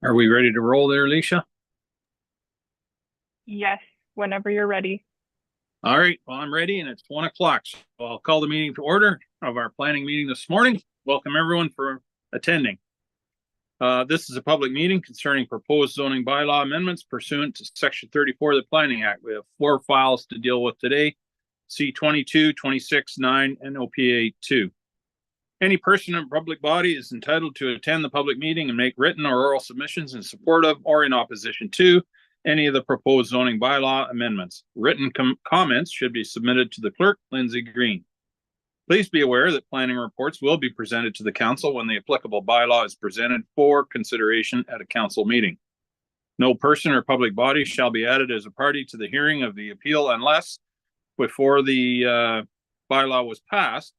Are we ready to roll there, Alicia? Yes, whenever you're ready. All right, well, I'm ready and it's 1 o'clock. So I'll call the meeting to order of our planning meeting this morning. Welcome everyone for attending. This is a public meeting concerning proposed zoning bylaw amendments pursuant to Section 34 of the Planning Act. We have 4 files to deal with today: C22, 26, 9, and OPA 2. Any person in public body is entitled to attend the public meeting and make written or oral submissions in support of or in opposition to any of the proposed zoning bylaw amendments. Written comments should be submitted to the clerk, Lindsay Green. Please be aware that planning reports will be presented to the council when the applicable bylaw is presented for consideration at a council meeting. No person or public body shall be added as a party to the hearing of the appeal unless, before the bylaw was passed,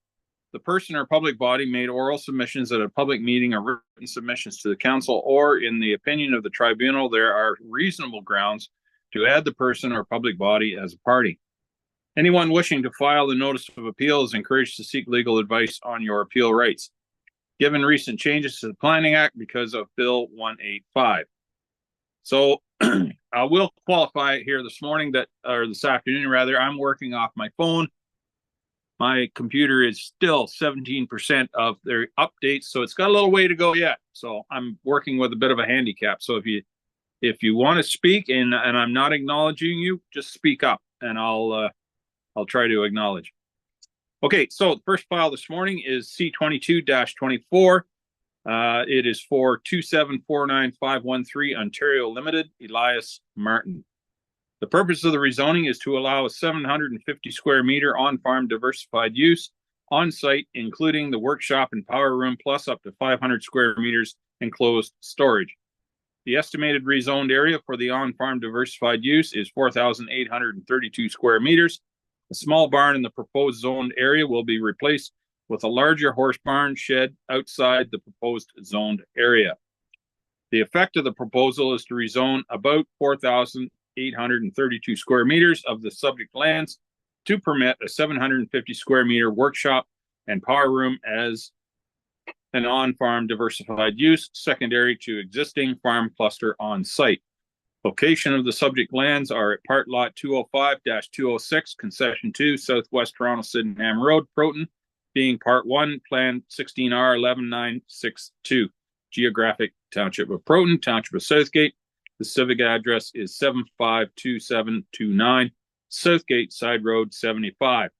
the person or public body made oral submissions at a public meeting or written submissions to the council, or in the opinion of the tribunal, there are reasonable grounds to add the person or public body as a party. Anyone wishing to file the notice of appeal is encouraged to seek legal advice on your appeal rights, given recent changes to the Planning Act because of Bill 185. So I will qualify here this morning that, or this afternoon rather, I'm working off my phone. My computer is still 17% of their updates, so it's got a little way to go yet. So I'm working with a bit of a handicap. So if you want to speak and I'm not acknowledging you, just speak up and I'll try to acknowledge. Okay, so the first file this morning is C22-24. It is for 2749513 Ontario Limited, Elias Martin. The purpose of the rezoning is to allow a 750 square meter on-farm diversified use on site, including the workshop and power room, plus up to 500 square meters enclosed storage. The estimated rezoned area for the on-farm diversified use is 4,832 square meters. A small barn in the proposed zoned area will be replaced with a larger horse barn shed outside the proposed zoned area. The effect of the proposal is to rezone about 4,832 square meters of the subject lands to permit a 750 square meter workshop and power room as an on-farm diversified use secondary to existing farm cluster on site. Location of the subject lands are at part lot 205-206, concession 2, Southwest Toronto Sydenham Road, Proton, being part 1, plan 16R 11962, geographic township of Proton, township of Southgate. The civic address is 752729 Southgate Side Road 75.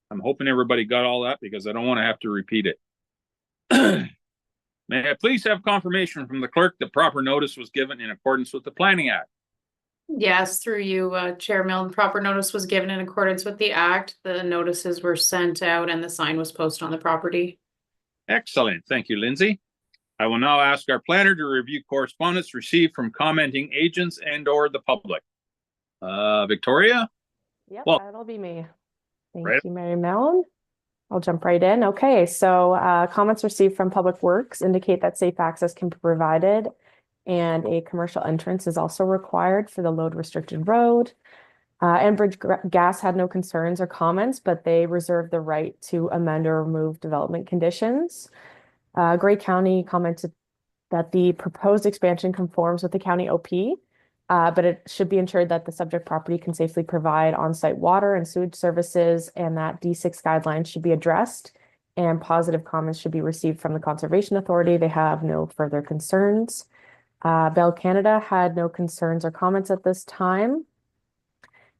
I'm hoping everybody got all that because I don't want to have to repeat it. May I please have confirmation from the clerk that proper notice was given in accordance with the Planning Act? Yes, through you, Chair Milne. Proper notice was given in accordance with the Act. The notices were sent out and the sign was posted on the property. Excellent. Thank you, Lindsay. I will now ask our planner to review correspondence received from commenting agents and or the public. Victoria? Yep, well, that'll be me. Thank right. you, Mary Mellon. I'll jump right in. Okay, so comments received from Public Works indicate that safe access can be provided and a commercial entrance is also required for the load restricted road. Enbridge Gas had no concerns or comments, but they reserved the right to amend or remove development conditions. Grey County commented that the proposed expansion conforms with the county OP, but it should be ensured that the subject property can safely provide on-site water and sewage services, and that D6 guidelines should be addressed and positive comments should be received from the Conservation Authority. They have no further concerns. Bell Canada had no concerns or comments at this time.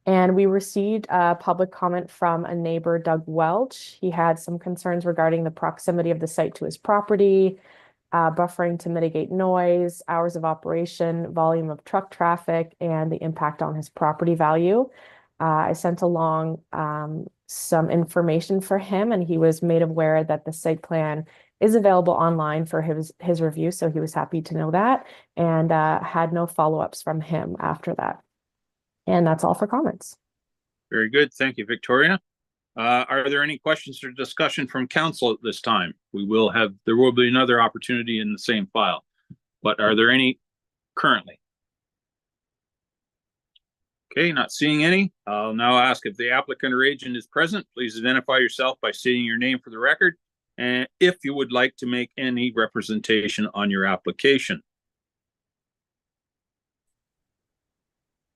And we received a public comment from a neighbor, Doug Welch. He had some concerns regarding the proximity of the site to his property, buffering to mitigate noise, hours of operation, volume of truck traffic, and the impact on his property value. I sent along some information for him, and he was made aware that the site plan is available online for his review, so he was happy to know that, and had no follow-ups from him after that. And that's all for comments. Very good. Thank you, Victoria. Are there any questions or discussion from council at this time? There will be another opportunity in the same file, but are there any currently? Okay, not seeing any. I'll now ask if the applicant or agent is present. Please identify yourself by stating your name for the record, and if you would like to make any representation on your application.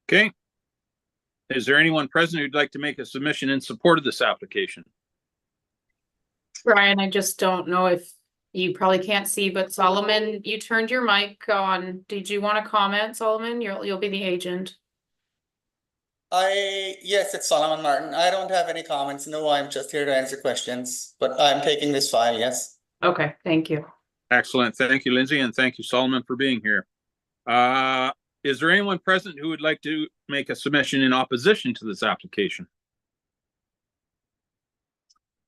Okay. Is there anyone present who'd like to make a submission in support of this application? Brian, I just don't know if you probably can't see, but Solomon, you turned your mic on. Did you want to comment, Solomon? You'll be the agent. Yes, it's Solomon Martin. I don't have any comments. No, I'm just here to answer questions, but I'm taking this file, yes. Okay, thank you. Excellent. Thank you, Lindsay, and thank you, Solomon, for being here. Is there anyone present who would like to make a submission in opposition to this application?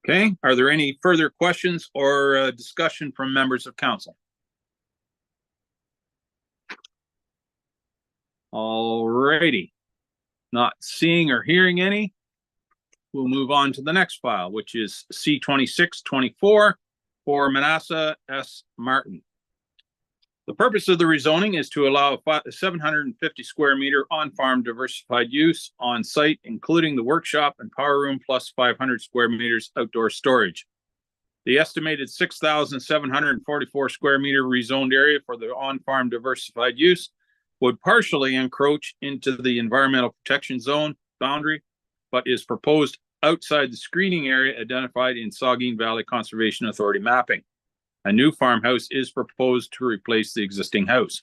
Okay, are there any further questions or discussion from members of council? All righty. Not seeing or hearing any, we'll move on to the next file, which is C-2624 for Manasseh S. Martin. The purpose of the rezoning is to allow a 750 square meter on-farm diversified use on site, including the workshop and power room, plus 500 square meters outdoor storage. The estimated 6,744 square meter rezoned area for the on-farm diversified use would partially encroach into the environmental protection zone boundary, but is proposed outside the screening area identified in Saugeen Valley Conservation Authority mapping. A new farmhouse is proposed to replace the existing house.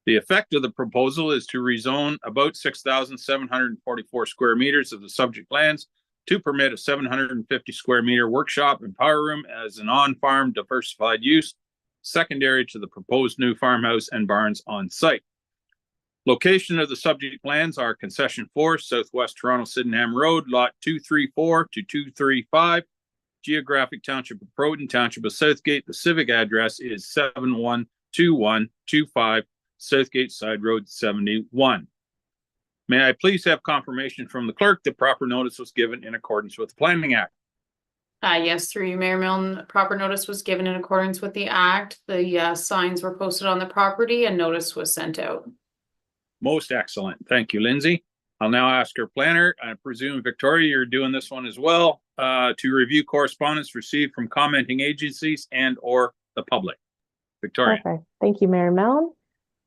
The effect of the proposal is to rezone about 6,744 square meters of the subject lands to permit a 750 square meter workshop and power room as an on-farm diversified use, secondary to the proposed new farmhouse and barns on site. Location of the subject lands are Concession 4, Southwest Toronto Sydenham Road, Lot 234 to 235, Geographic Township of Croton, Township of Southgate. The civic address is 712125 Southgate Side Road 71. May I please have confirmation from the clerk that proper notice was given in accordance with the Planning Act? Yes, through you, Mayor Milne, proper notice was given in accordance with the act. The signs were posted on the property and notice was sent out. Most excellent. Thank you, Lindsay. I'll now ask our planner, I presume Victoria, you're doing this one as well, to review correspondence received from commenting agencies and or the public. Victoria. Okay, thank you, Mayor Milne.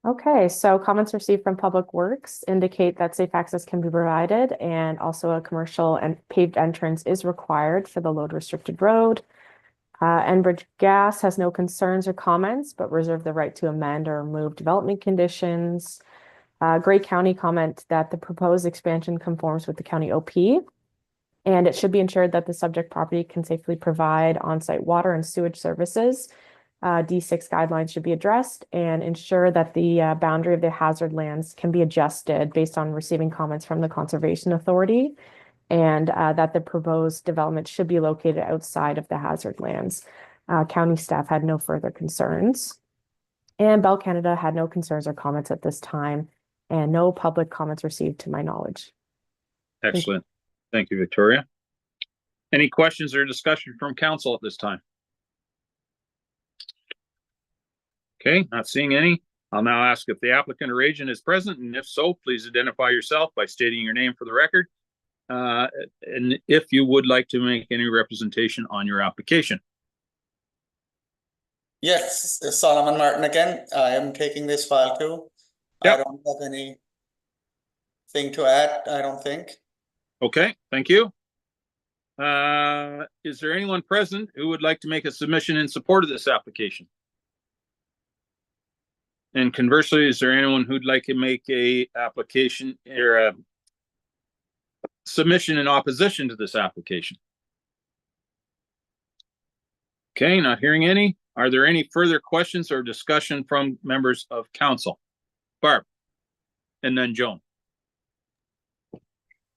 Okay, so comments received from Public Works indicate that safe access can be provided and also a commercial and paved entrance is required for the load restricted road. Enbridge Gas has no concerns or comments, but reserve the right to amend or remove development conditions. Grey County comment that the proposed expansion conforms with the county OP, and it should be ensured that the subject property can safely provide on-site water and sewage services. D6 guidelines should be addressed and ensure that the boundary of the hazard lands can be adjusted based on receiving comments from the Conservation Authority, and that the proposed development should be located outside of the hazard lands. County staff had no further concerns, and Bell Canada had no concerns or comments at this time, and no public comments received to my knowledge. Excellent. Thank you, Victoria. Any questions or discussion from council at this time? Okay, not seeing any. I'll now ask if the applicant or agent is present, and if so, please identify yourself by stating your name for the record. And if you would like to make any representation on your application. Yes, Solomon Martin again. I am taking this file too. Yep. I don't have anything to add, I don't think. Okay, thank you. Is there anyone present who would like to make a submission in support of this application? And conversely, is there anyone who'd like to make a application or a submission in opposition to this application? Okay, not hearing any. Are there any further questions or discussion from members of council? Barb, and then Joan.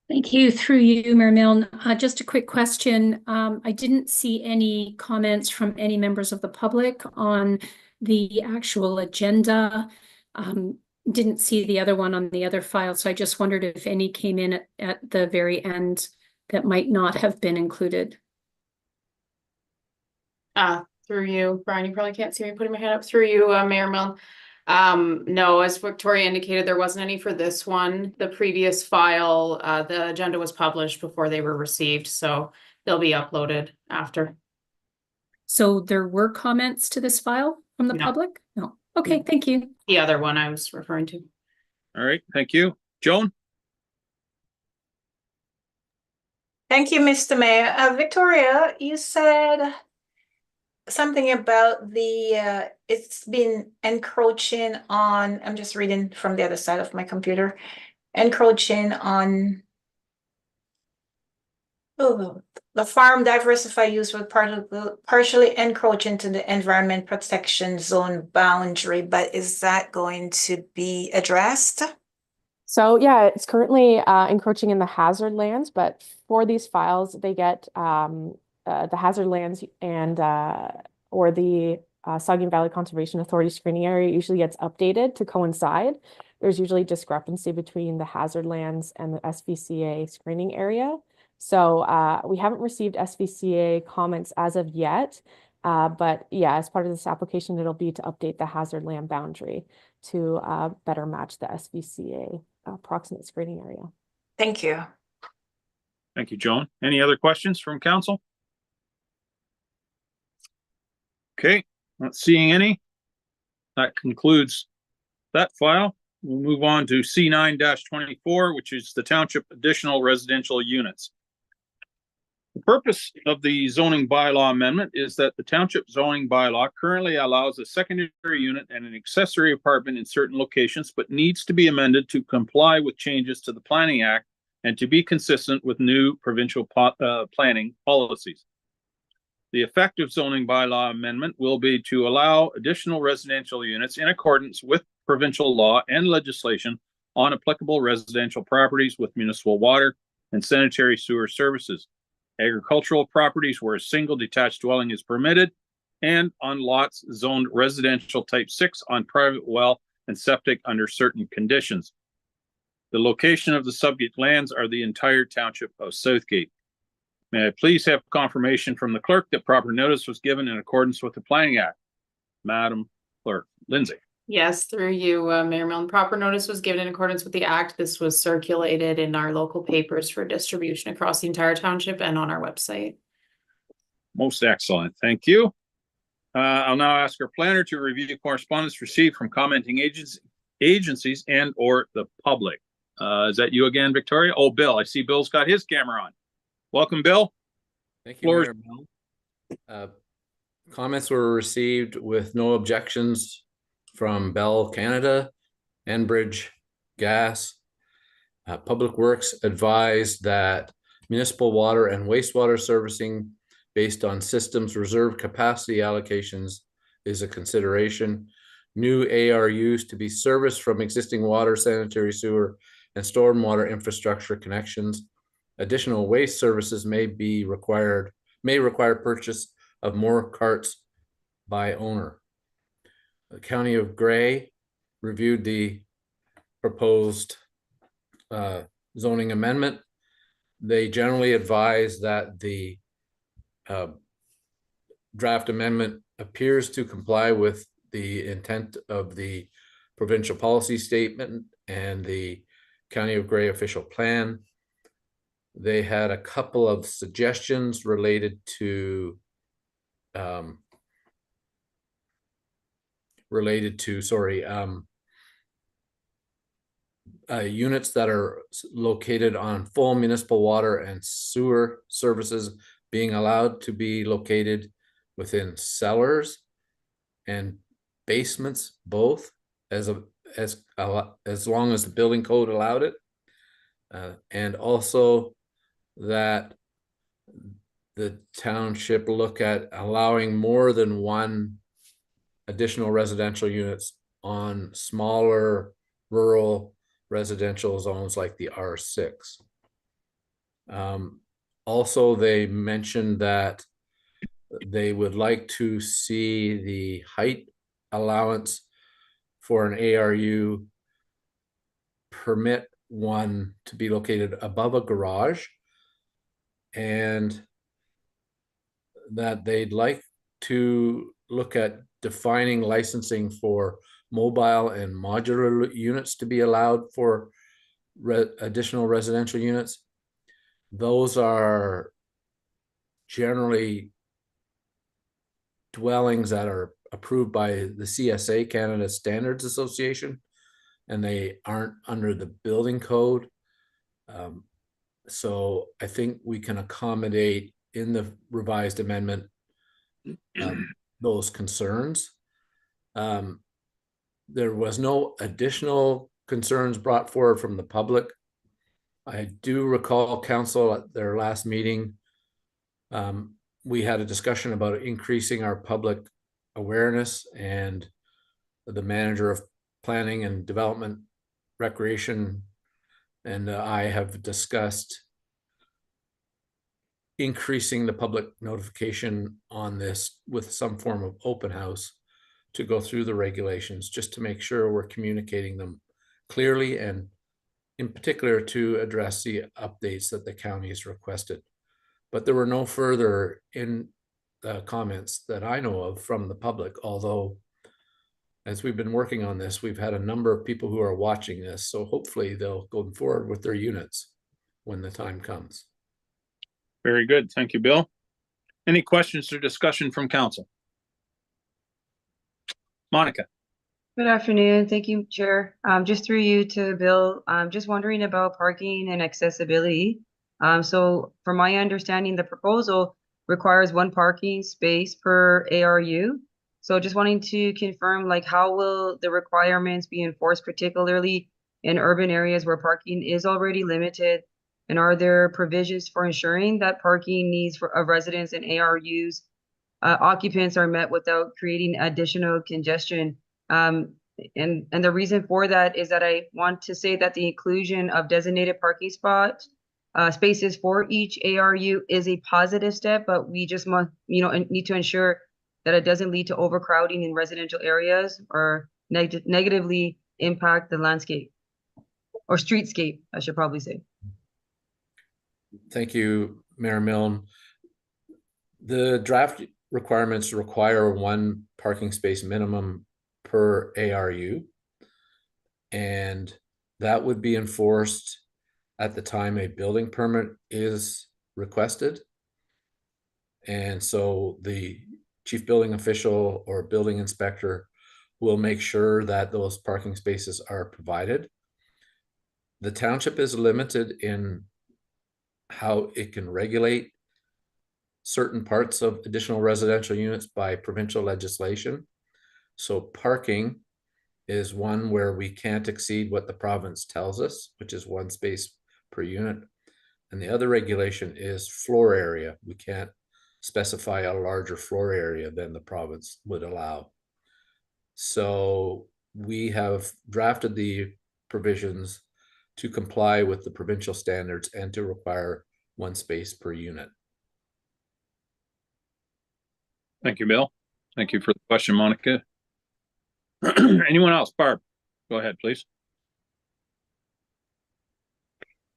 Thank you. Through you, Mayor Milne. Just a quick question. I didn't see any comments from any members of the public on the actual agenda. Didn't see the other one on the other file, so I just wondered if any came in at the very end that might not have been included. Through you, Brian, you probably can't see me putting my hand up. Through you, Mayor Milne. No, as Victoria indicated, there wasn't any for this one. The previous file, the agenda was published before they were received, so they'll be uploaded after. So there were comments to this file from the No. public? No. Okay, thank you. The other one I was referring to. All right, thank you. Joan? Thank you, Mr. Mayor. Victoria, you said something about it's been encroaching on, I'm just reading from the other side of my computer, encroaching on the farm diversify use will partially encroach into the environment protection zone boundary, but is that going to be addressed? So yeah, it's currently encroaching in the hazard lands, but for these files, they get the hazard lands and or the Saugeen Valley Conservation Authority screening area usually gets updated to coincide. There's usually discrepancy between the hazard lands and the SVCA screening area. So we haven't received SVCA comments as of yet, but yeah, as part of this application, it'll be to update the hazard land boundary to better match the SVCA approximate screening area. Thank you. Thank you, Joan. Any other questions from council? Okay, not seeing any. That concludes that file. We'll move on to C9-24, which is the township additional residential units. The purpose of the zoning bylaw amendment is that the township zoning bylaw currently allows a secondary unit and an accessory apartment in certain locations, but needs to be amended to comply with changes to the Planning Act and to be consistent with new provincial planning policies. The effective zoning bylaw amendment will be to allow additional residential units in accordance with provincial law and legislation on applicable residential properties with municipal water and sanitary sewer services, agricultural properties where a single detached dwelling is permitted, and on lots zoned residential type 6 on private well and septic under certain conditions. The location of the subject lands are the entire township of Southgate. May I please have confirmation from the clerk that proper notice was given in accordance with the Planning Act? Madam Clerk, Lindsay. Yes, through you, Mayor Milne. Proper notice was given in accordance with the act. This was circulated in our local papers for distribution across the entire township and on our website. Most excellent. Thank you. I'll now ask our planner to review correspondence received from commenting agencies and or the public. Is that you again, Victoria? Oh, Bill. I see Bill's got his camera on. Welcome, Bill. Thank you, Mayor Milne. Comments were received with no objections from Bell Canada, Enbridge Gas. Public Works advised that municipal water and wastewater servicing based on systems reserve capacity allocations is a consideration. New ARUs to be serviced from existing water, sanitary sewer, and stormwater infrastructure connections. Additional waste services may require purchase of more carts by owner. The County of Grey reviewed the proposed zoning amendment. They generally advise that the draft amendment appears to comply with the intent of the provincial policy statement and the County of Grey official plan. They had a couple of suggestions related to units that are located on full municipal water and sewer services being allowed to be located within cellars and basements, both as long as the building code allowed it, and also that the township look at allowing more than one additional residential units on smaller rural residential zones like the R6. Also, they mentioned that they would like to see the height allowance for an ARU permit one to be located above a garage, and that they'd like to look at defining licensing for mobile and modular units to be allowed for additional residential units. Those are generally dwellings that are approved by the CSA, Canada Standards Association, and they aren't under the building code. So I think we can accommodate in the revised amendment those concerns. There was no additional concerns brought forward from the public. I do recall council at their last meeting, we had a discussion about increasing our public awareness, and the manager of planning and development, recreation, and I have discussed increasing the public notification on this with some form of open house to go through the regulations, just to make sure we're communicating them clearly, and in particular to address the updates that the county has requested. But there were no further comments that I know of from the public, although as we've been working on this, we've had a number of people who are watching this, so hopefully they'll go forward with their units when the time comes. Very good. Thank you, Bill. Any questions or discussion from council? Monica. Good afternoon. Thank you, Chair. Just through you to Bill, I'm just wondering about parking and accessibility. So from my understanding, the proposal requires 1 parking space per ARU. So just wanting to confirm, like, how will the requirements be enforced, particularly in urban areas where parking is already limited? And are there provisions for ensuring that parking needs of residents and ARUs occupants are met without creating additional congestion? And the reason for that is that I want to say that the inclusion of designated parking spaces for each ARU is a positive step, but we just must, need to ensure that it doesn't lead to overcrowding in residential areas or negatively impact the landscape or streetscape, I should probably say. Thank you, Mayor Milne. The draft requirements require 1 parking space minimum per ARU, and that would be enforced at the time a building permit is requested. And so the chief building official or building inspector will make sure that those parking spaces are provided. The township is limited in how it can regulate certain parts of additional residential units by provincial legislation. So parking is one where we can't exceed what the province tells us, which is 1 space per unit. And the other regulation is floor area. We can't specify a larger floor area than the province would allow. So we have drafted the provisions to comply with the provincial standards and to require 1 space per unit. Thank you, Bill. Thank you for the question, Monica. Anyone else? Barb, go ahead, please.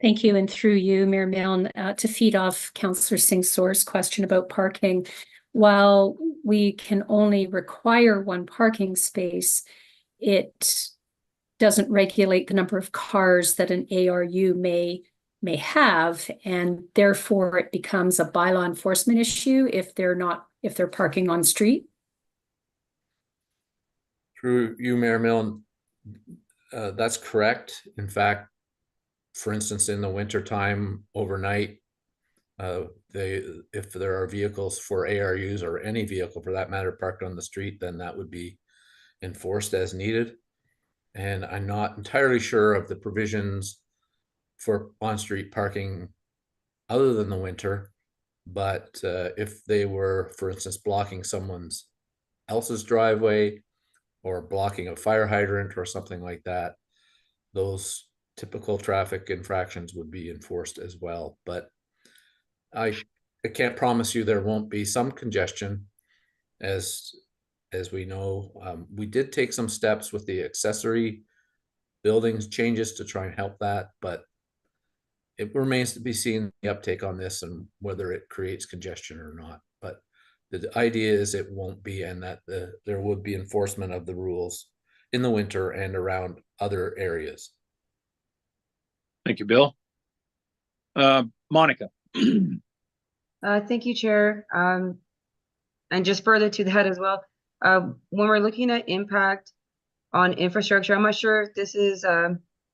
Thank you. And through you, Mayor Milne, to feed off Councillor Singh Sore's question about parking, while we can only require 1 parking space, it doesn't regulate the number of cars that an ARU may have, and therefore it becomes a bylaw enforcement issue if they're parking on street. Through you, Mayor Milne, that's correct. In fact, for instance, in the winter time overnight, if there are vehicles for ARUs or any vehicle for that matter parked on the street, then that would be enforced as needed. And I'm not entirely sure of the provisions for on-street parking other than the winter, but if they were, for instance, blocking someone else's driveway or blocking a fire hydrant or something like that, those typical traffic infractions would be enforced as well. But I can't promise you there won't be some congestion. As we know, we did take some steps with the accessory buildings changes to try and help that, but it remains to be seen the uptake on this and whether it creates congestion or not. But the idea is it won't be, and that there would be enforcement of the rules in the winter and around other areas. Thank you, Bill. Monica. Thank you, Chair. And just further to that as well, when we're looking at impact on infrastructure, I'm not sure if this is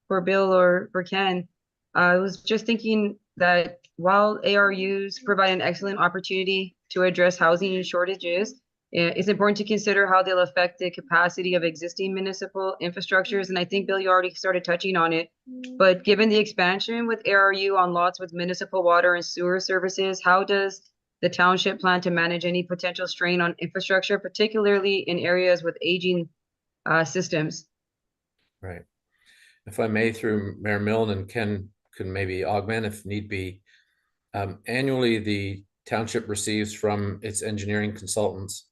for Bill or for Ken. I was just thinking that while ARUs provide an excellent opportunity to address housing shortages, it's important to consider how they'll affect the capacity of existing municipal infrastructures. And I think, Bill, you already started touching on it. But given the expansion with ARU on lots with municipal water and sewer services, how does the township plan to manage any potential strain on infrastructure, particularly in areas with aging systems? Right. If I may, through Mayor Milne, and Ken could maybe augment if need be. Annually, the township receives from its engineering consultants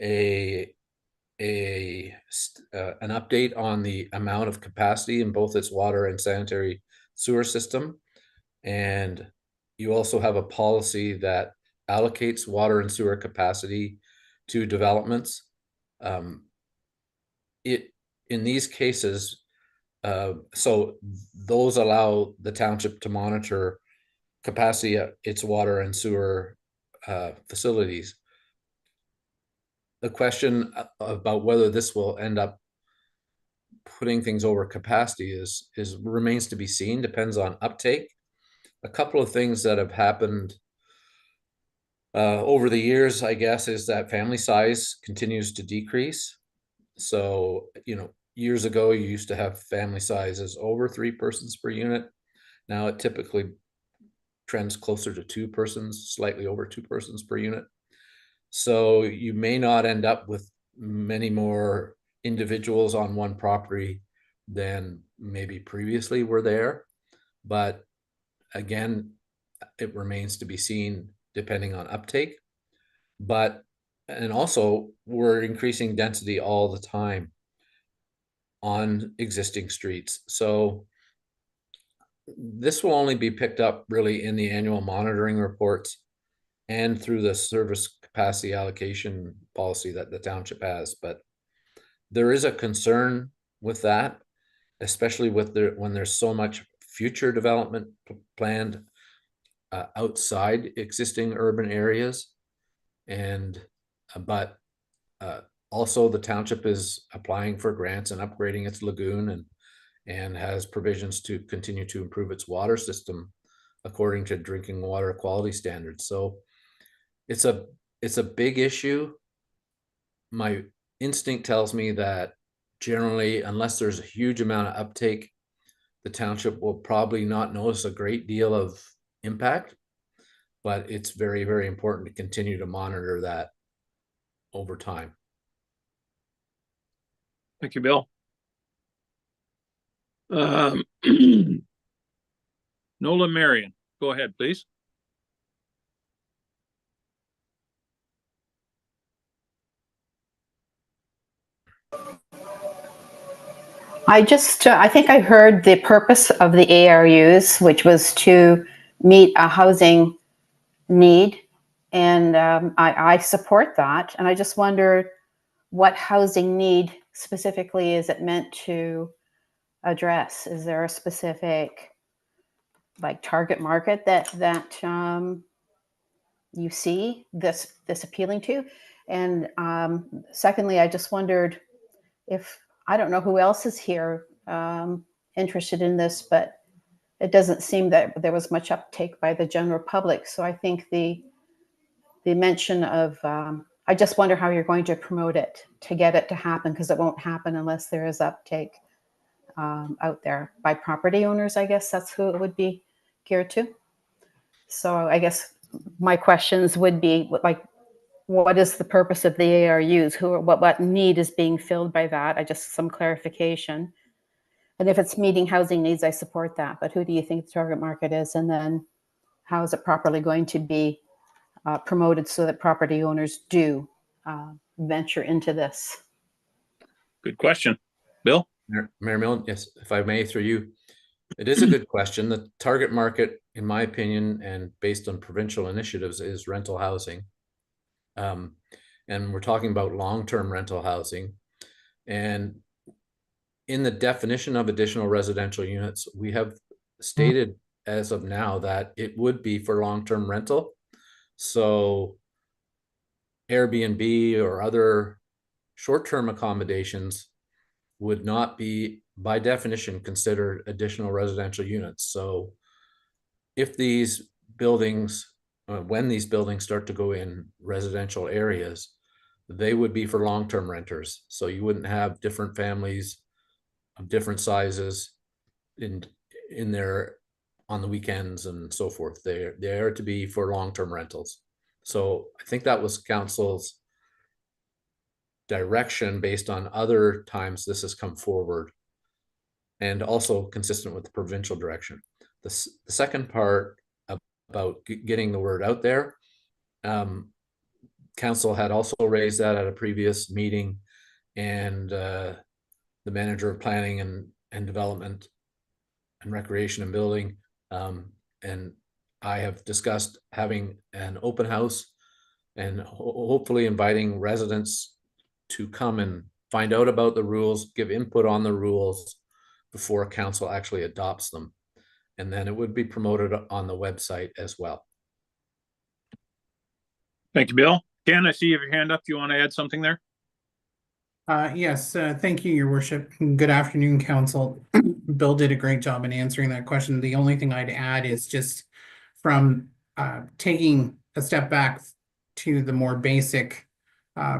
an update on the amount of capacity in both its water and sanitary sewer system. And you also have a policy that allocates water and sewer capacity to developments. In these cases, so those allow the township to monitor capacity at its water and sewer facilities. The question about whether this will end up putting things over capacity is remains to be seen, depends on uptake. A couple of things that have happened over the years, I guess, is that family size continues to decrease. So, years ago, you used to have family sizes over 3 persons per unit. Now it typically trends closer to 2 persons, slightly over 2 persons per unit. So you may not end up with many more individuals on one property than maybe previously were there. But again, it remains to be seen depending on uptake. And also we're increasing density all the time on existing streets. So this will only be picked up really in the annual monitoring reports and through the service capacity allocation policy that the township has. But there is a concern with that, especially when there's so much future development planned outside existing urban areas. But also the township is applying for grants and upgrading its lagoon and has provisions to continue to improve its water system according to drinking water quality standards. So it's a big issue. My instinct tells me that generally, unless there's a huge amount of uptake, the township will probably not notice a great deal of impact, but it's very, very important to continue to monitor that over time. Thank you, Bill. Nola Marion, go ahead, please. I think I heard the purpose of the ARUs, which was to meet a housing need. And I support that. And I just wondered what housing need specifically is it meant to address? Is there a specific target market that you see this appealing to? And secondly, I just wondered if, I don't know who else is here interested in this, but it doesn't seem that there was much uptake by the general public. So I think the mention of, I just wonder how you're going to promote it to get it to happen, because it won't happen unless there is uptake out there by property owners. I guess that's who it would be geared to. So I guess my questions would be what is the purpose of the ARUs? What need is being filled by that? Just some clarification. And if it's meeting housing needs, I support that. But who do you think the target market is? And then how is it properly going to be promoted so that property owners do venture into this? Good question. Bill? Mayor Milne, yes, if I may, through you. It is a good question. The target market, in my opinion, and based on provincial initiatives, is rental housing. And we're talking about long-term rental housing. And in the definition of additional residential units, we have stated as of now that it would be for long-term rental. So Airbnb or other short-term accommodations would not be, by definition, considered additional residential units. So if these buildings, when these buildings start to go in residential areas, they would be for long-term renters. So you wouldn't have different families of different sizes in there on the weekends and so forth. They are to be for long-term rentals. So I think that was council's direction based on other times this has come forward, and also consistent with the provincial direction. The second part about getting the word out there, council had also raised that at a previous meeting, and the manager of planning and development and recreation and building and I have discussed having an open house and hopefully inviting residents to come and find out about the rules, give input on the rules before council actually adopts them. And then it would be promoted on the website as well. Thank you, Bill. Ken, I see you have your hand up. Do you want to add something there? Yes, thank you, Your Worship. Good afternoon, Council. Bill did a great job in answering that question. The only thing I'd add is just from taking a step back to the more basic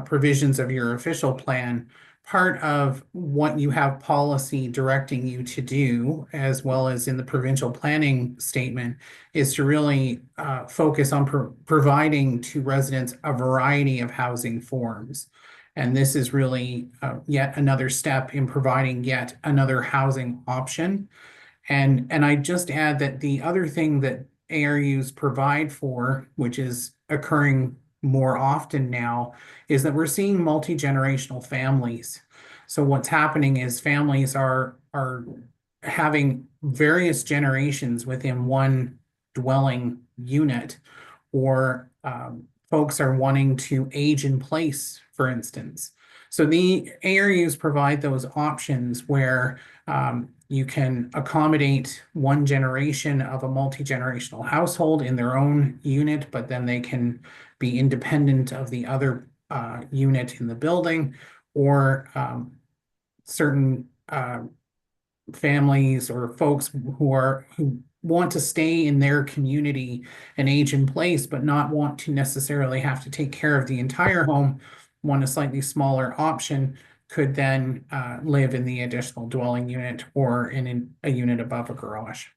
provisions of your official plan. Part of what you have policy directing you to do, as well as in the provincial planning statement, is to really focus on providing to residents a variety of housing forms. And this is really yet another step in providing yet another housing option. And I just add that the other thing that ARUs provide for, which is occurring more often now, is that we're seeing multi-generational families. So what's happening is families are having various generations within one dwelling unit, or folks are wanting to age in place, for instance. So the ARUs provide those options where you can accommodate one generation of a multi-generational household in their own unit, but then they can be independent of the other unit in the building, or certain families or folks who want to stay in their community and age in place, but not want to necessarily have to take care of the entire home, want a slightly smaller option, could then live in the additional dwelling unit or in a unit above a garage.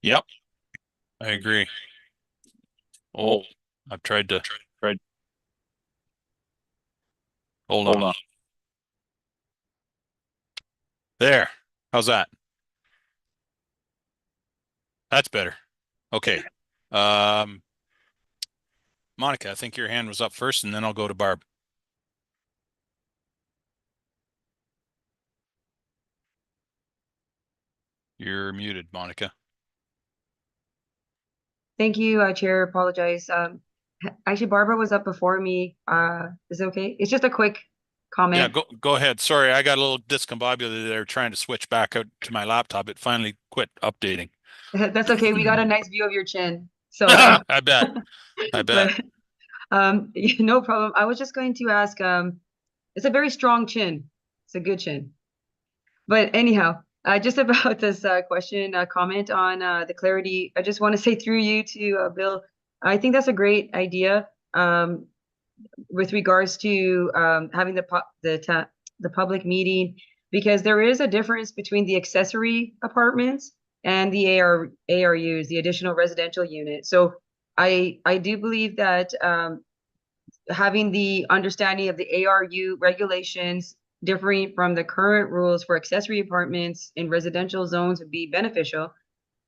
Yep, I agree. Oh, I've tried. Hold on. There. How's that? That's better. Okay. Monica, I think your hand was up first, and then I'll go to Barb. You're muted, Monica. Thank you, Chair. Apologize. Actually, Barbara was up before me. Is it okay? It's just a quick comment. Yeah, go ahead. Sorry, I got a little discombobulated there trying to switch back out to my laptop. It finally quit updating. That's okay. We got a nice view of your chin. So I bet. But, no problem. I was just going to ask, it's a very strong chin. It's a good chin. But anyhow, just about this comment on the clarity, I just want to say through you to Bill, I think that's a great idea with regards to having the public meeting, because there is a difference between the accessory apartments and the ARUs, the additional residential unit. So I do believe that having the understanding of the ARU regulations differing from the current rules for accessory apartments in residential zones would be beneficial.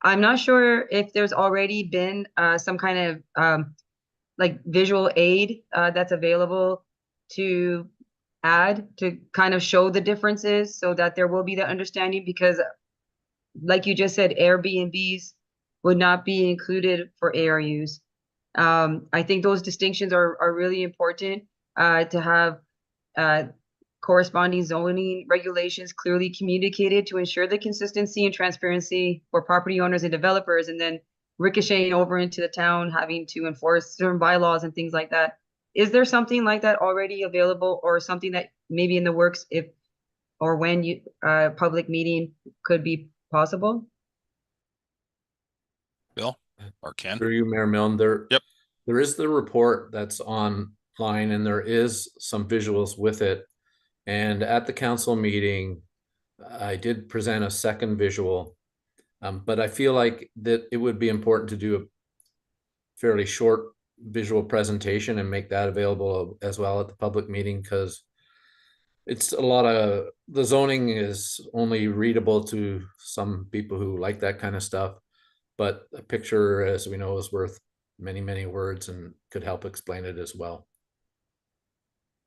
I'm not sure if there's already been some kind of like visual aid that's available to add to kind of show the differences, so that there will be the understanding, because like you just said, Airbnbs would not be included for ARUs. I think those distinctions are really important to have corresponding zoning regulations clearly communicated to ensure the consistency and transparency for property owners and developers, and then ricocheting over into the town having to enforce certain bylaws and things like that. Is there something like that already available, or something that maybe in the works if or when you public meeting could be possible? Bill or Ken? Through you, Mayor Milne, Yep. there is the report that's online, and there is some visuals with it. And at the council meeting, I did present a second visual, but I feel like that it would be important to do a fairly short visual presentation and make that available as well at the public meeting, because it's a lot of the zoning is only readable to some people who like that kind of stuff, but a picture, as we know, is worth many, many words and could help explain it as well.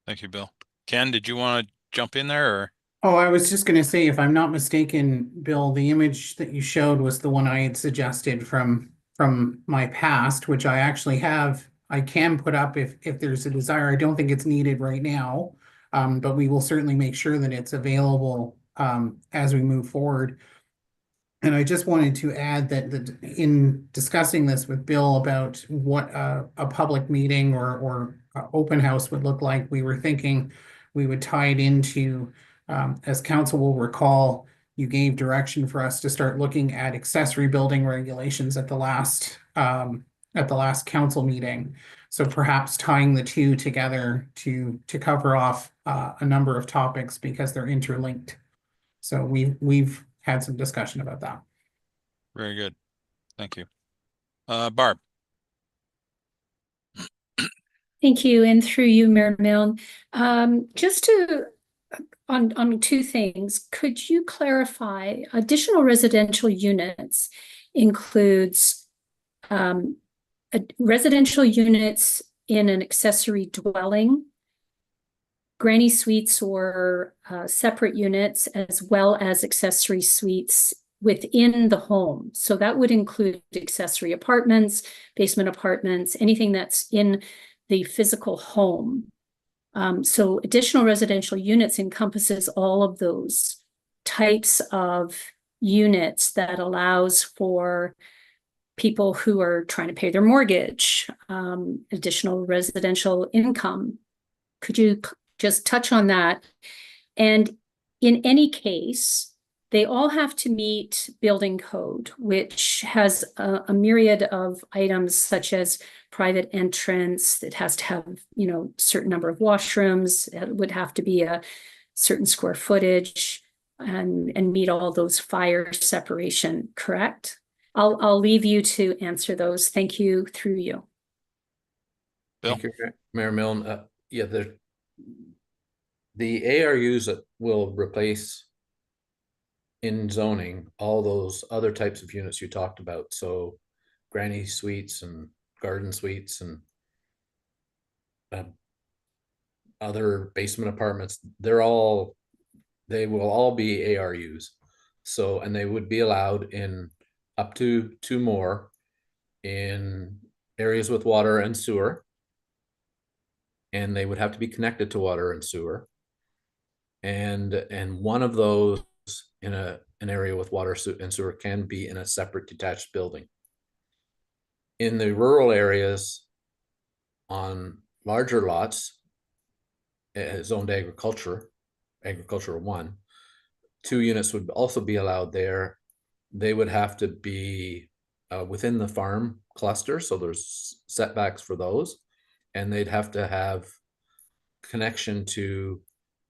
Thank you, Bill. Ken, did you want to jump in there or? Oh, I was just gonna say, if I'm not mistaken, Bill, the image that you showed was the one I had suggested from my past, which I actually have. I can put up if there's a desire. I don't think it's needed right now, but we will certainly make sure that it's available as we move forward. And I just wanted to add that in discussing this with Bill about what a public meeting or open house would look like, we were thinking we would tie it into, as council will recall, you gave direction for us to start looking at accessory building regulations at the last council meeting. So perhaps tying the two together to cover off a number of topics because they're interlinked. So we've had some discussion about that. Very good. Thank you. Barb. Thank you, and through you, Mayor Milne. Just to on two things, could you clarify additional residential units includes residential units in an accessory dwelling, granny suites or separate units, as well as accessory suites within the home. So that would include accessory apartments, basement apartments, anything that's in the physical home. So additional residential units encompasses all of those types of units that allows for people who are trying to pay their mortgage, additional residential income. Could you just touch on that? And in any case, they all have to meet building code, which has a myriad of items such as private entrance. It has to have, certain number of washrooms. It would have to be a certain square footage and meet all those fire separation, correct? I'll leave you to answer those. Thank you, through you. Bill? Thank you, Mayor Milne. Yeah, the ARUs that will replace in zoning all those other types of units you talked about. So granny suites and garden suites and other basement apartments, they will all be ARUs. So, and they would be allowed in up to 2 more in areas with water and sewer. And they would have to be connected to water and sewer. And one of those in an area with water and sewer can be in a separate detached building. In the rural areas on larger lots, zoned agricultural 1, 2 units would also be allowed there. They would have to be within the farm cluster, so there's setbacks for those, and they'd have to have connection to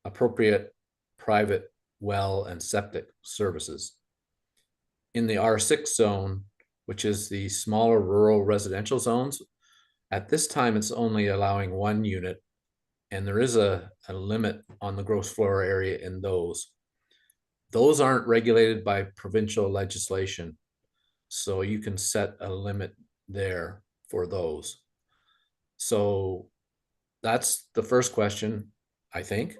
appropriate private well and septic services. In the R6 zone, which is the smaller rural residential zones, at this time it's only allowing 1 unit, and there is a limit on the gross floor area in those. Those aren't regulated by provincial legislation, so you can set a limit there for those. So that's the first question, I think.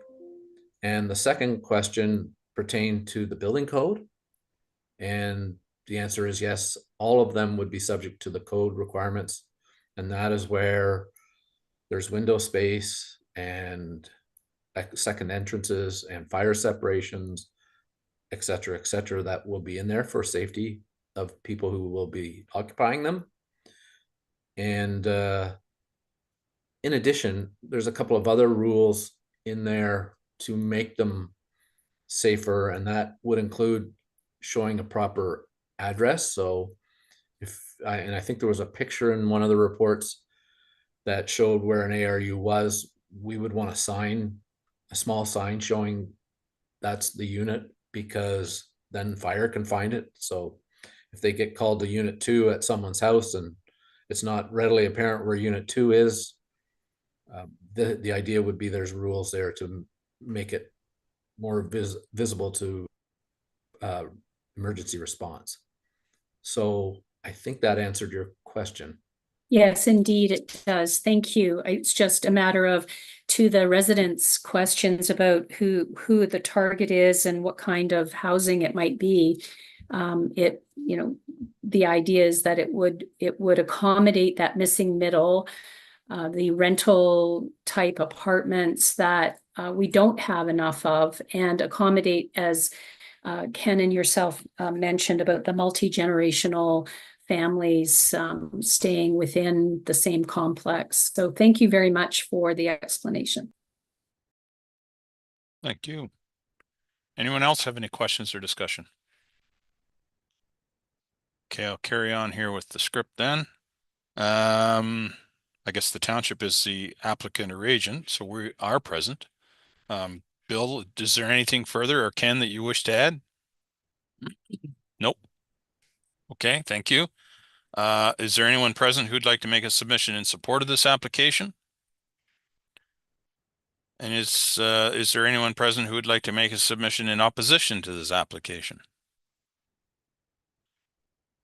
And the second question pertained to the building code. And the answer is yes, all of them would be subject to the code requirements. And that is where there's window space and second entrances and fire separations, et cetera, that will be in there for safety of people who will be occupying them. And in addition, there's a couple of other rules in there to make them safer, and that would include showing a proper address. So I think there was a picture in one of the reports that showed where an ARU was. We would want a small sign showing that's the unit, because then fire can find it. So if they get called to unit 2 at someone's house and it's not readily apparent where unit 2 is, the idea would be there's rules there to make it more visible to emergency response. So I think that answered your question. Yes, indeed, it does. Thank you. It's just a matter of, to the residents' questions about who the target is and what kind of housing it might be. The idea is that it would accommodate that missing middle, the rental type apartments that we don't have enough of, and accommodate, as Ken and yourself mentioned, about the multi-generational families staying within the same complex. So thank you very much for the explanation. Thank you. Anyone else have any questions or discussion? Okay, I'll carry on here with the script then. I guess the township is the applicant or agent, so we are present. Bill, is there anything further, or Ken, that you wish to add? Nope. Okay, thank you. Is there anyone present who'd like to make a submission in support of this application? And is there anyone present who would like to make a submission in opposition to this application?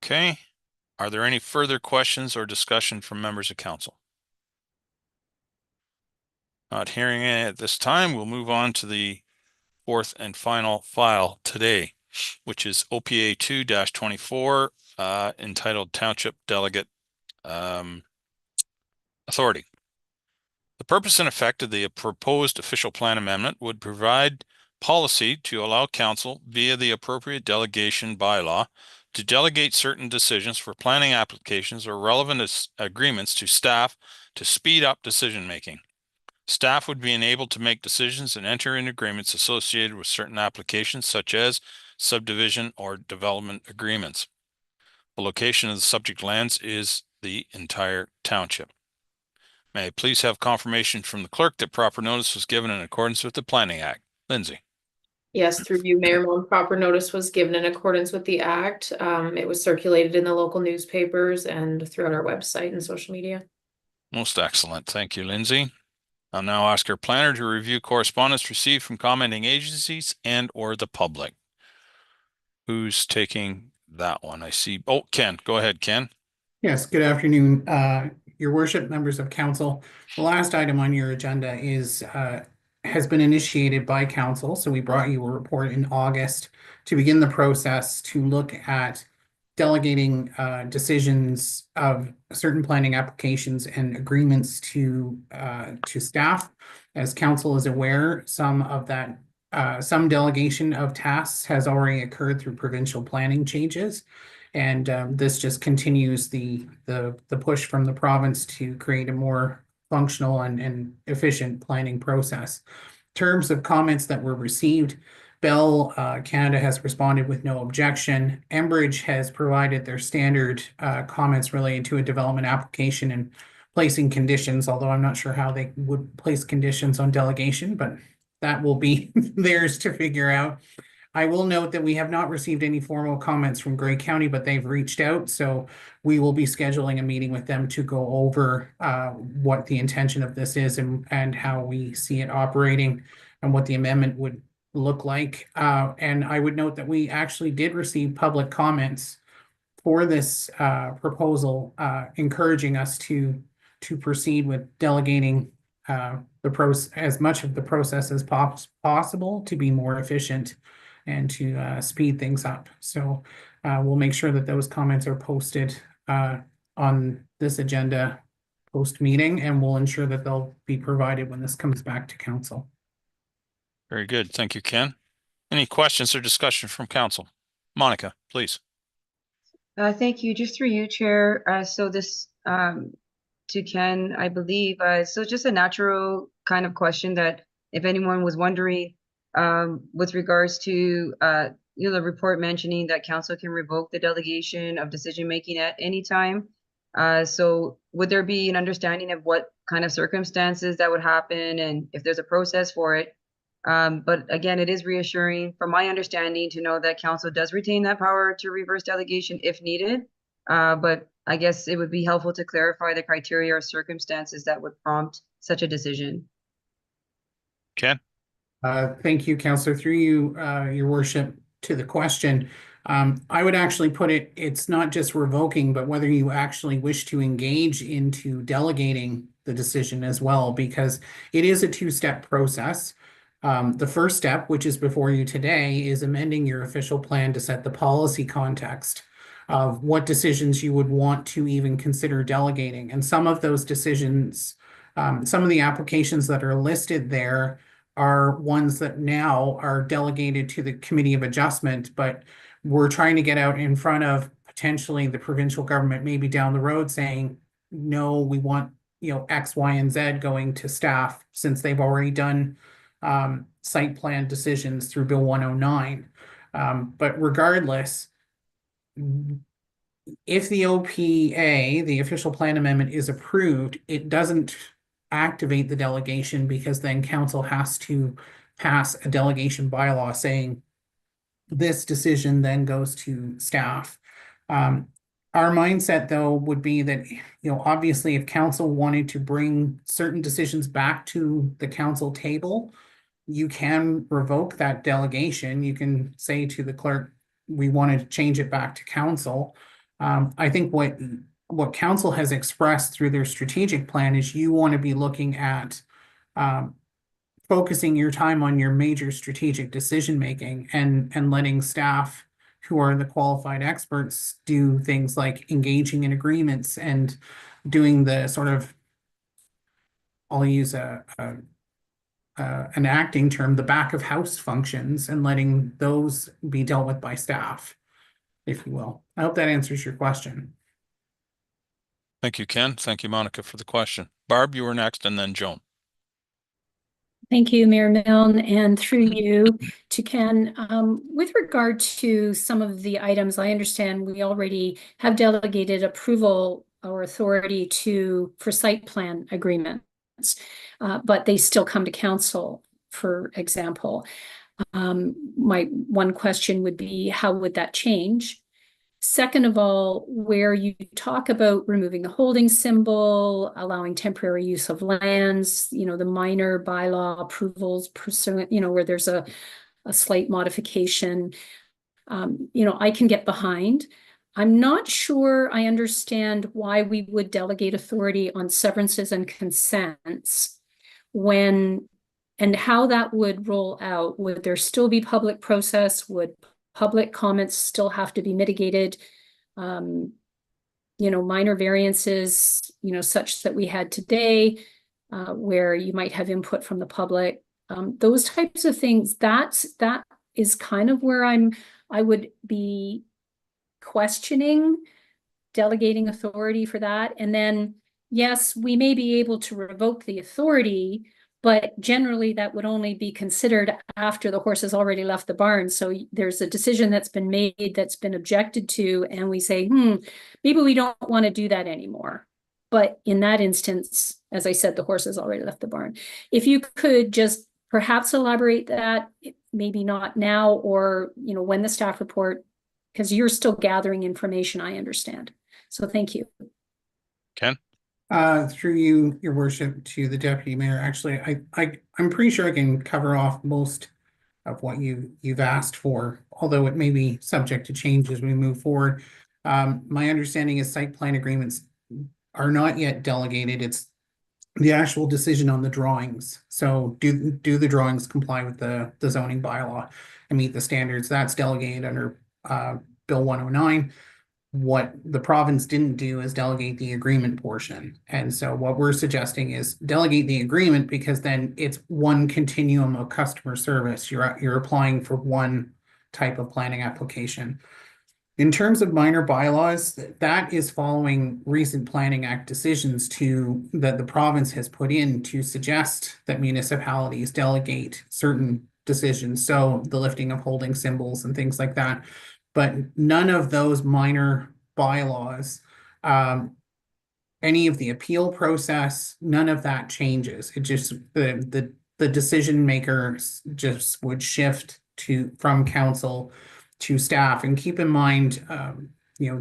Okay. Are there any further questions or discussion from members of council? Not hearing it at this time, we'll move on to the fourth and final file today, which is OPA 2-24, entitled Township Delegate Authority. The purpose and effect of the proposed official plan amendment would provide policy to allow council, via the appropriate delegation bylaw, to delegate certain decisions for planning applications or relevant agreements to staff to speed up decision-making. Staff would be enabled to make decisions and enter in agreements associated with certain applications, such as subdivision or development agreements. The location of the subject lands is the entire township. May I please have confirmation from the clerk that proper notice was given in accordance with the Planning Act? Lindsay. Yes, through you, Mayor Milne, proper notice was given in accordance with the act. It was circulated in the local newspapers and throughout our website and social media. Most excellent. Thank you, Lindsay. I'll now ask our planner to review correspondence received from commenting agencies and or the public. Who's taking that one? I see. Oh, Ken. Go ahead, Ken. Yes, good afternoon, Your Worship, members of council. The last item on your agenda has been initiated by council. So we brought you a report in August to begin the process to look at delegating decisions of certain planning applications and agreements to staff. As council is aware, some delegation of tasks has already occurred through provincial planning changes. And this just continues the push from the province to create a more functional and efficient planning process. In terms of comments that were received, Bell Canada has responded with no objection. Enbridge has provided their standard comments related to a development application and placing conditions, although I'm not sure how they would place conditions on delegation, but that will be theirs to figure out. I will note that we have not received any formal comments from Grey County, but they've reached out. So we will be scheduling a meeting with them to go over what the intention of this is and how we see it operating and what the amendment would look like. And I would note that we actually did receive public comments for this proposal, encouraging us to proceed with delegating as much of the process as possible to be more efficient and to speed things up. So we'll make sure that those comments are posted on this agenda post-meeting, and we'll ensure that they'll be provided when this comes back to council. Very good. Thank you, Ken. Any questions or discussion from council? Monica, please. Thank you. Just through you, Chair. So this to Ken, I believe. So just a natural kind of question that if anyone was wondering, with regards to the report mentioning that council can revoke the delegation of decision making at any time. So would there be an understanding of what kind of circumstances that would happen and if there's a process for it? But again, it is reassuring from my understanding to know that council does retain that power to reverse delegation if needed. But I guess it would be helpful to clarify the criteria or circumstances that would prompt such a decision. Ken? Thank you, Councillor. Through you, your worship, to the question. I would actually put it, it's not just revoking, but whether you actually wish to engage into delegating the decision as well, because it is a two-step process. The first step, which is before you today, is amending your official plan to set the policy context of what decisions you would want to even consider delegating. And some of those decisions, some of the applications that are listed there are ones that now are delegated to the Committee of Adjustment, but we're trying to get out in front of potentially the provincial government maybe down the road saying, no, we want, X, Y, and Z going to staff since they've already done site plan decisions through Bill 109. But regardless, if the OPA, the official plan amendment, is approved, it doesn't activate the delegation because then council has to pass a delegation bylaw saying this decision then goes to staff. Our mindset, though, would be that, obviously if council wanted to bring certain decisions back to the council table, you can revoke that delegation. You can say to the clerk, we want to change it back to council. I think what council has expressed through their strategic plan is you want to be looking at focusing your time on your major strategic decision making and letting staff who are the qualified experts do things like engaging in agreements and doing the sort of, I'll use an acting term, the back of house functions, and letting those be dealt with by staff, if you will. I hope that answers your question. Thank you, Ken. Thank you, Monica, for the question. Barb, you were next, and then Joan. Thank you, Mayor Milne, and through you to Ken. With regard to some of the items, I understand we already have delegated approval or authority for site plan agreements, but they still come to council, for example. My one question would be, how would that change? Second of all, where you talk about removing the holding symbol, allowing temporary use of lands, the minor bylaw approvals pursuant, where there's a slight modification, I can get behind. I'm not sure I understand why we would delegate authority on severances and consents and how that would roll out. Would there still be public process? Would public comments still have to be mitigated? Minor variances, such that we had today, where you might have input from the public, those types of things. That is kind of where I would be questioning delegating authority for that. And then, yes, we may be able to revoke the authority, but generally that would only be considered after the horse has already left the barn. So there's a decision that's been made, that's been objected to, and we say, maybe we don't want to do that anymore. But in that instance, as I said, the horse has already left the barn. If you could just perhaps elaborate that, maybe not now, or when the staff report, because you're still gathering information, I understand. So thank you. Ken? Through you, your worship, to the deputy mayor. Actually, I'm pretty sure I can cover off most of what you've asked for, although it may be subject to change as we move forward. My understanding is site plan agreements are not yet delegated. It's the actual decision on the drawings. So do the drawings comply with the zoning bylaw and meet the standards? That's delegated under Bill 109. what the province didn't do is delegate the agreement portion. And so what we're suggesting is delegate the agreement, because then it's one continuum of customer service. You're applying for one type of planning application. In terms of minor bylaws, that is following recent Planning Act decisions that the province has put in to suggest that municipalities delegate certain decisions. So the lifting of holding symbols and things like that. But none of those minor bylaws, any of the appeal process, none of that changes. It just, the decision makers just would shift from council to staff. And keep in mind,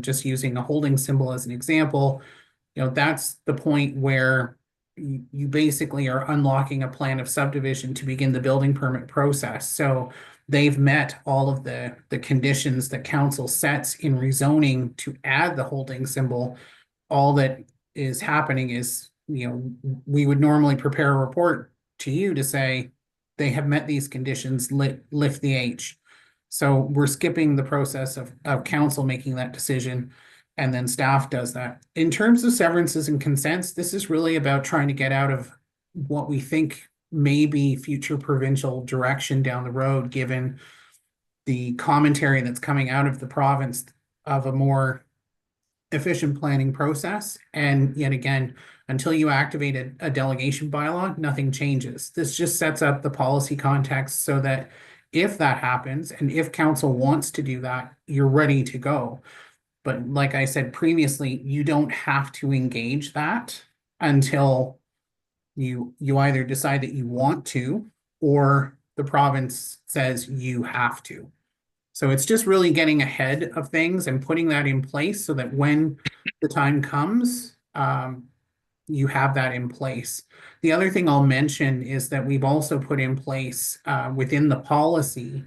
just using a holding symbol as an example, that's the point where you basically are unlocking a plan of subdivision to begin the building permit process. So they've met all of the conditions that council sets in rezoning to add the holding symbol. All that is happening is, we would normally prepare a report to you to say they have met these conditions, lift the H. So we're skipping the process of council making that decision, and then staff does that. In terms of severances and consents, this is really about trying to get out of what we think may be future provincial direction down the road, given the commentary that's coming out of the province of a more efficient planning process. And yet again, until you activate a delegation bylaw, nothing changes. This just sets up the policy context so that if that happens, and if council wants to do that, you're ready to go. But like I said previously, you don't have to engage that until you either decide that you want to, or the province says you have to. So it's just really getting ahead of things and putting that in place so that when the time comes, you have that in place. The other thing I'll mention is that we've also put in place within the policy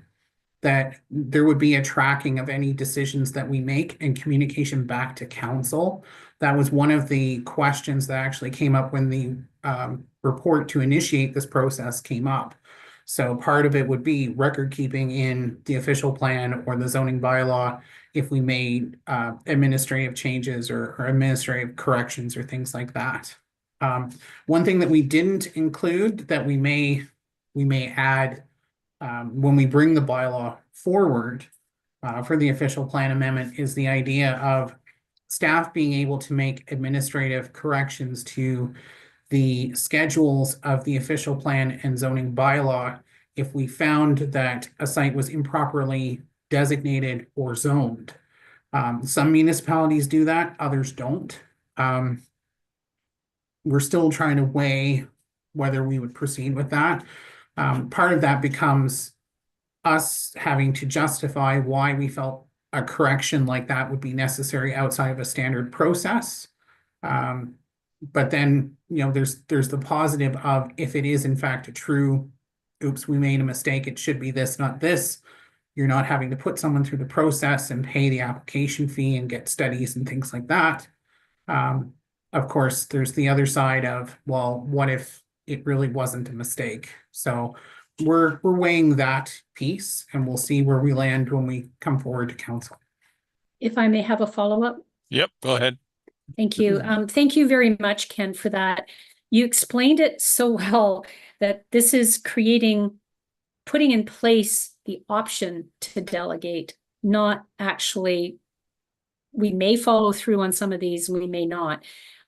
that there would be a tracking of any decisions that we make and communication back to council. That was one of the questions that actually came up when the report to initiate this process came up. So part of it would be record keeping in the official plan or the zoning bylaw if we made administrative changes or administrative corrections or things like that. One thing that we didn't include that we may add when we bring the bylaw forward for the official plan amendment is the idea of staff being able to make administrative corrections to the schedules of the official plan and zoning bylaw if we found that a site was improperly designated or zoned. Some municipalities do that, others don't. We're still trying to weigh whether we would proceed with that. Part of that becomes us having to justify why we felt a correction like that would be necessary outside of a standard process. But then, there's the positive of if it is in fact a true, oops, we made a mistake, it should be this, not this. You're not having to put someone through the process and pay the application fee and get studies and things like that. Of course, there's the other side of, well, what if it really wasn't a mistake? So we're weighing that piece, and we'll see where we land when we come forward to council. If I may have a follow-up. Yep, go ahead. Thank you. Thank you very much, Ken, for that. You explained it so well that this is putting in place the option to delegate, not actually, we may follow through on some of these, we may not.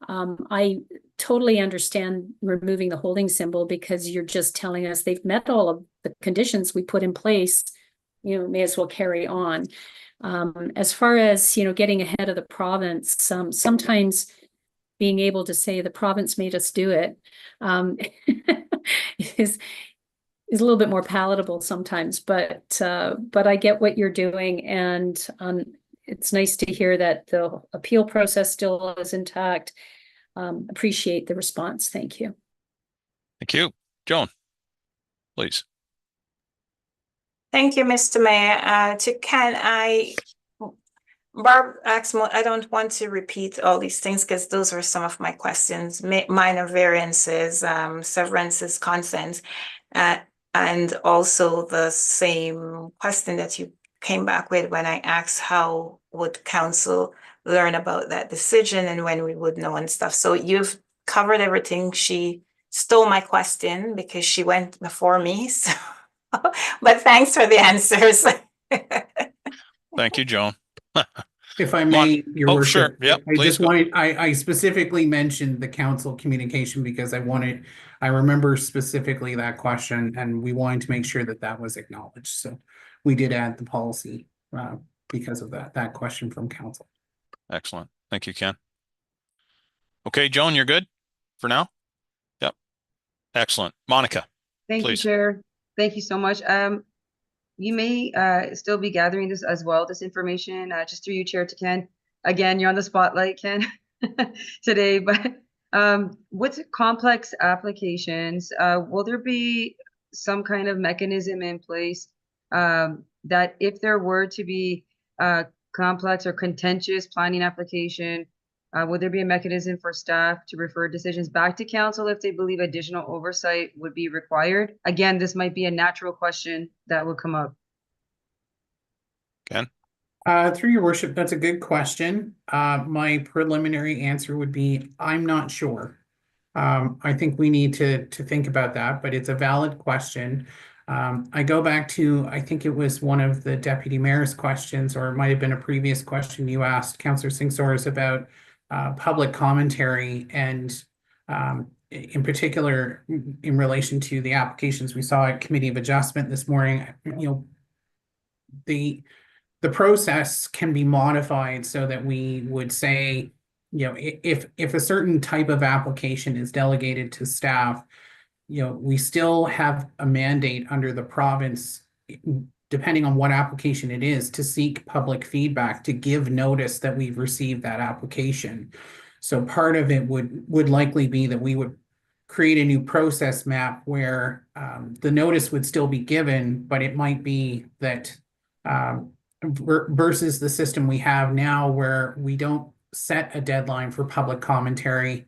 I totally understand removing the holding symbol because you're just telling us they've met all of the conditions we put in place, may as well carry on. As far as, getting ahead of the province, sometimes being able to say the province made us do it is a little bit more palatable sometimes, but I get what you're doing, and it's nice to hear that the appeal process still is intact. Appreciate the response. Thank you. Thank you. Joan, please. Thank you, Mr. Mayor. To Ken, Barb asked, I don't want to repeat all these things because those are some of my questions, minor variances, severances, consents, and also the same question that you came back with when I asked how would council learn about that decision and when we would know and stuff. So you've covered everything. She stole my question because she went before me. So, but thanks for the answers. Thank you, Joan. If I may, your Oh, worship. sure. Yep, I please just go. wanted, I specifically mentioned the council communication because I remember specifically that question and we wanted to make sure that that was acknowledged. So we did add the policy because of that question from council. Excellent. Thank you, Ken. Okay, Joan, you're good for now? Yep. Excellent. Monica, Thank you, please. Chair. Thank you so much. You may still be gathering this as well, this information, just through you, Chair, to Ken. Again, you're on the spotlight, Ken, today, but with complex applications, will there be some kind of mechanism in place that if there were to be complex or contentious planning application, would there be a mechanism for staff to refer decisions back to council if they believe additional oversight would be required? Again, this might be a natural question that would come up. Ken? Through your worship, that's a good question. My preliminary answer would be, I'm not sure. I think we need to think about that, but it's a valid question. I go back to, I think it was one of the deputy mayor's questions, or it might have been a previous question you asked, Councillor Singh-Soares, about public commentary and in particular in relation to the applications we saw at Committee of Adjustment this morning. The process can be modified so that we would say, if a certain type of application is delegated to staff, we still have a mandate under the province, depending on what application it is, to seek public feedback, to give notice that we've received that application. So part of it would likely be that we would create a new process map where the notice would still be given, but it might be that versus the system we have now where we don't set a deadline for public commentary.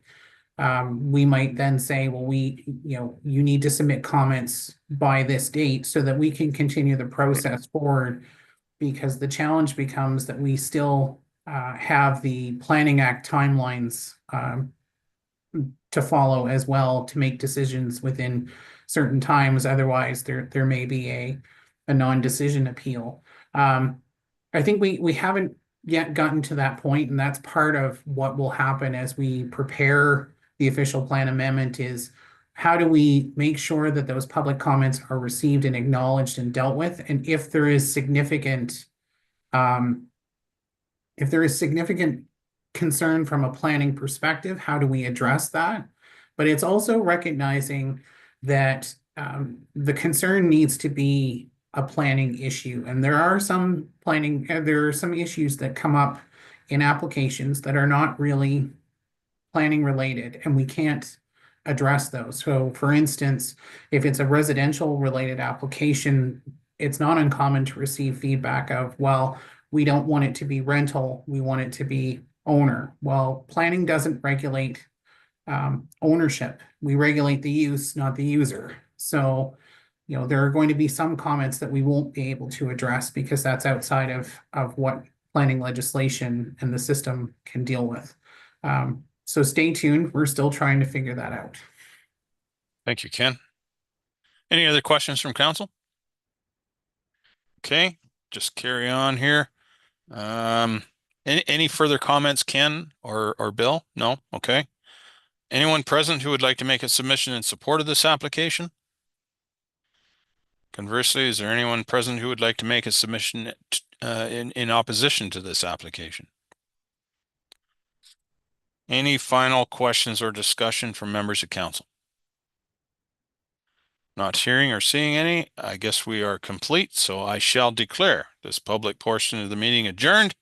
We might then say, well, you need to submit comments by this date so that we can continue the process forward, because the challenge becomes that we still have the Planning Act timelines to follow as well, to make decisions within certain times. Otherwise, there may be a non-decision appeal. I think we haven't yet gotten to that point, and that's part of what will happen as we prepare the official plan amendment. Is how do we make sure that those public comments are received and acknowledged and dealt with, and if there is significant concern from a planning perspective, how do we address that? But it's also recognizing that the concern needs to be a planning issue, and there are some issues that come up in applications that are not really planning related, and we can't address those. So for instance, if it's a residential related application, it's not uncommon to receive feedback of, well, we don't want it to be rental, we want it to be owner. Well, planning doesn't regulate ownership. We regulate the use, not the user. So there are going to be some comments that we won't be able to address because that's outside of what planning legislation and the system can deal with. So stay tuned. We're still trying to figure that out. Thank you, Ken. Any other questions from council? Okay, just carry on here. Any further comments, Ken or Bill? No? Okay. Anyone present who would like to make a submission in support of this application? Conversely, is there anyone present who would like to make a submission in opposition to this application? Any final questions or discussion from members of council? Not hearing or seeing any, I guess we are complete, so I shall declare this public portion of the meeting adjourned